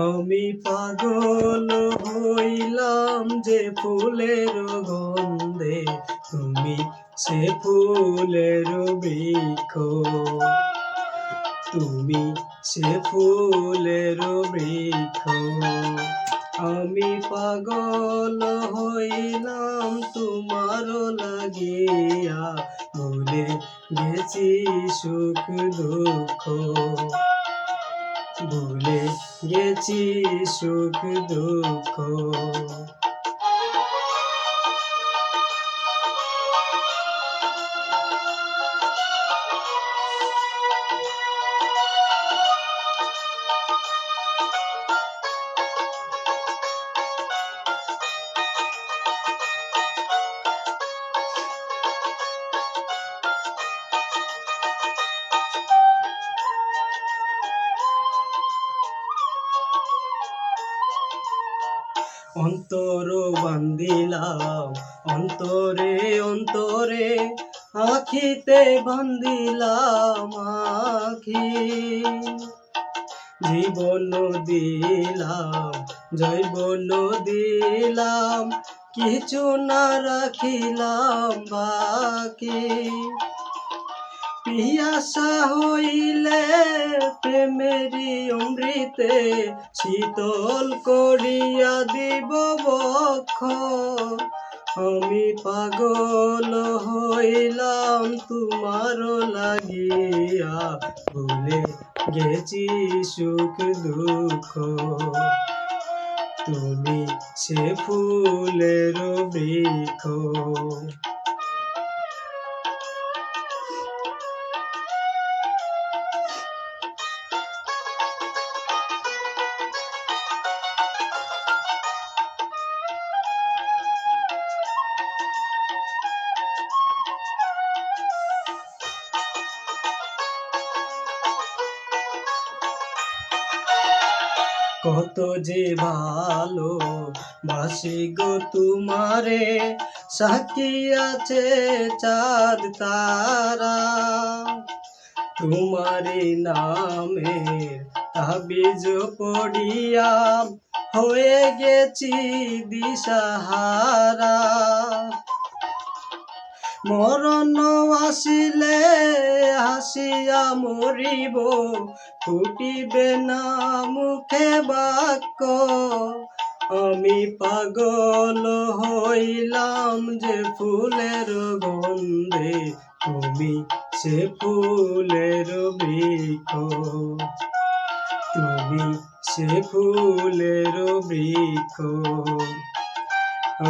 আমি পাগল হইলাম যে ফুলের গন্ধে, তুমি সে ফুলের বৃক্ষ, তুমি সে ফুলের বৃক্ষ। আমি পাগল হইলাম তোমার লাগিয়া, ভুলে গেছি সুখ দুঃখ, ভুলে গেছি সুখ দুঃখ। অন্তর বান্দিলাম অন্তরে অন্তরে, আখিতে বান্দিলাম আখি। জীবন দিলাম জৈবন দিলাম, কিছু না রাখিলাম বাকি। পিয়াসা হইলে প্রেমেরি অমৃতে, শীতল করিয়া দিব বক্ষ। আমি পাগল হইলাম তোমার লাগিয়া, ভুলে গেছি সুখ দুঃখ, তুমি সে ফুলের বৃক্ষ। কত যে ভালো বাসি গো তোমারে, সাক্ষী আছে চাঁদ তারা। তোমারি নামে তাবিজ পড়িয়া, হয়ে গেছি দিশাহারা। মরণ আসিলে হাসিয়া মরিব, ফুটিবে না মুখে বাক্য। আমি পাগল হইলাম যে ফুলের গন্ধে, তুমি সে ফুলের বৃক্ষ, তুমি সে ফুলের বৃক্ষ।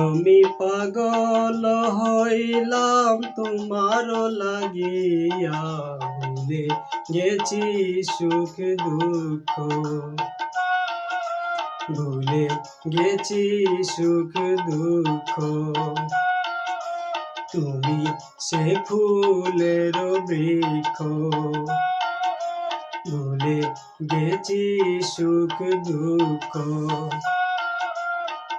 আমি পাগল হইলাম তোমার লাগিয়া, ভুলে গেছি সুখ দুঃখ, ভুলে গেছি সুখ দুঃখ। তুমি সে ফুলের বৃক্ষ, ভুলে গেছি সুখ দুঃখ,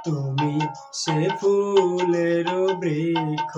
তুমি সে ফুলের বৃক্ষ।